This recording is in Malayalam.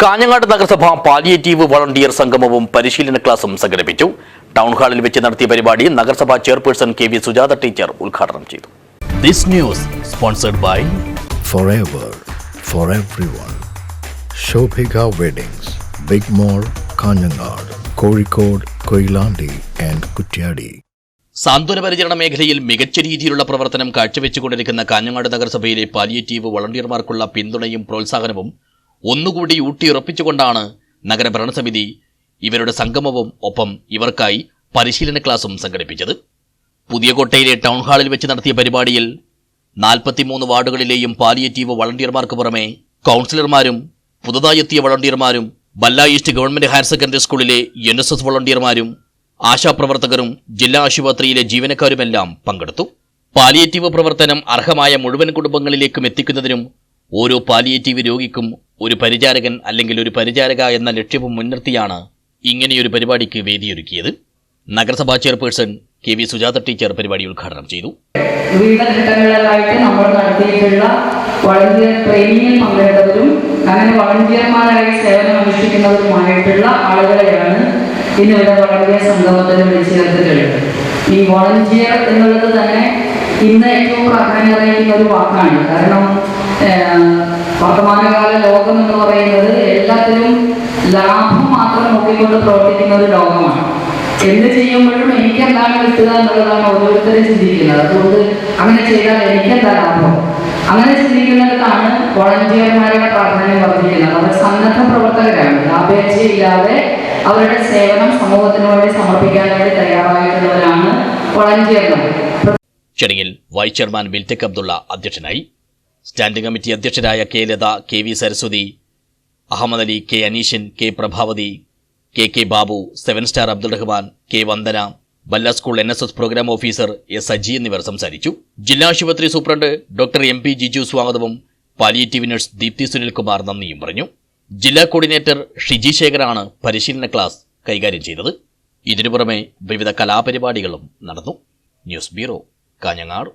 കാഞ്ഞങ്ങാട് നഗരസഭ പാലിയേറ്റീവ് വളണ്ടിയർ സംഗമവും പരിശീലന ക്ലാസും സംഘടിപ്പിച്ചു. ടൗൺ ഹാളിൽ വെച്ച് നടത്തിയ പരിപാടി നഗരസഭാ chairperson K V Sujatha teacher ഉദ്ഘാടനം ചെയ്തു. This news sponsored by Forever for everyone. Shobhika Weddings, Big Mall, Kanjangad, Kozhikode, Koilandi and Kutyadi. സാന്ത്വന പരിചരണ മേഖലയിൽ മികച്ച രീതിയിലുള്ള പ്രവർത്തനം കാഴ്ചവെച്ചുകൊണ്ടിരിക്കുന്ന കാഞ്ഞങ്ങാട് നഗരസഭയിലെ പാലിയേറ്റീവ് വളണ്ടിയർമാർക്കുള്ള പിന്തുണയും പ്രോത്സാഹനവും ഒന്നുകൂടി ഊട്ടിയുറപ്പിച്ചുകൊണ്ടാണ് നഗരഭരണസമിതി ഇവരുടെ സംഗമവും ഒപ്പം ഇവർക്കായി പരിശീലന ക്ലാസും സംഘടിപ്പിച്ചത്. പുതിയകോട്ടയിലെ ടൗൺ ഹാളിൽ വെച്ച് നടത്തിയ പരിപാടിയിൽ 43 വാർഡുകളിലെയും പാലിയേറ്റീവ് വളണ്ടിയർമാർക്ക് പുറമെ കൗൺസിലർമാരും പുതുതായി എത്തിയ വളണ്ടിയർമാരും ബല്ല ഈസ്റ്റ് ഗവൺമെന്റ് ഹയർ സെക്കൻഡറി സ്കൂളിലെ NSS വളണ്ടിയർമാരും ആശാപ്രവർത്തകരും ജില്ലാ ആശുപത്രിയിലെ ജീവനക്കാരുമെല്ലാം പങ്കെടുത്തു. പാലിയേറ്റീവ് പ്രവർത്തനം അർഹമായ മുഴുവൻ കുടുംബങ്ങളിലേക്കും എത്തിക്കുന്നതിനും ഓരോ പാലിയേറ്റീവ് രോഗിക്കും ഒരു പരിചാരകൻ അല്ലെങ്കിൽ ഒരു പരിചാരക എന്ന ലക്ഷ്യവും മുൻനിർത്തിയാണ് ഇങ്ങനെയൊരു പരിപാടിക്ക് വേദിയൊരുക്കിയത്. നഗരസഭാ chairperson K V Sujatha teacher പരിപാടി ഉദ്ഘാടനം ചെയ്തു. വിവിധ ഘട്ടങ്ങളിലായിട്ട് നമ്മൾ നടത്തിയിട്ടുള്ള വളണ്ടിയർ ട്രെയിനിങ്ങിൽ പങ്കെടുത്തവരും അങ്ങനെ വളണ്ടിയർമാരായി സേവനം അനുഷ്ഠിക്കുന്നവരുമായിട്ടുള്ള ആളുകളെയാണ് ഇന്നിവിടെ വളണ്ടിയർ സംഗമത്തിൽ വിളിച്ചു ചേർത്തിട്ടുള്ളത്. ഈ വോളണ്ടിയർ എന്നുള്ളത് തന്നെ ഇന്ന് ഏറ്റവും പ്രാധാന്യം അറിയിക്കുന്ന ഒരു വാക്കാണ്. കാരണം വർത്തമാനകാല ലോകം എന്ന് പറയുന്നത് എല്ലാത്തിലും ലാഭം മാത്രം നോക്കിക്കൊണ്ട് പ്രവർത്തിക്കുന്ന ഒരു ലോകമാണ്. എന്ത് ചെയ്യുമ്പോഴും എനിക്ക് എന്താണ് കിട്ടുക എന്നുള്ളതാണ് ഓരോരുത്തരും ചിന്തിക്കുന്നത്. അതുകൊണ്ട് അങ്ങനെ ചെയ്താൽ എനിക്കെന്താ ലാഭം, അങ്ങനെ ചിന്തിക്കുന്നിടത്താണ് വോളണ്ടിയർമാരുടെ പ്രാധാന്യം വർദ്ധിക്കുന്നത്. അവർ സന്നദ്ധ പ്രവർത്തകരാണ്. ലാഭേച്ഛയില്ലാതെ അവരുടെ സേവനം സമൂഹത്തിന് വേണ്ടി സമർപ്പിക്കാൻ വേണ്ടി തയ്യാറായിട്ടുള്ളവരാണ് വോളണ്ടിയർമാർ. ചടങ്ങിൽ വൈസ് ചെയർമാൻ വിൽറ്റക് അബ്ദുള്ള അധ്യക്ഷനായി. സ്റ്റാൻഡിംഗ് കമ്മിറ്റി അധ്യക്ഷരായ K Latha, K V Saraswathi, Ahmed Ali, K Aneeshan, K Prabhavathi, K Babu, 7 star Abdul Rahman, K Vandana, Balla school NSS programme officer S Aji എന്നിവർ സംസാരിച്ചു. ജില്ലാ ആശുപത്രി സൂപ്രണ്ട് ഡോക്ടർ MP ജിജു സ്വാഗതവും പാലിയേറ്റീവ് നഴ്സ് ദീപ്തി സുനിൽകുമാർ നന്ദിയും പറഞ്ഞു. ജില്ലാ കോർഡിനേറ്റർ ഷിജി ശേഖറാണ് പരിശീലന ക്ലാസ് കൈകാര്യം ചെയ്തത്. ഇതിനു പുറമെ വിവിധ കലാപരിപാടികളും നടന്നു. News bureau, Kanhangad.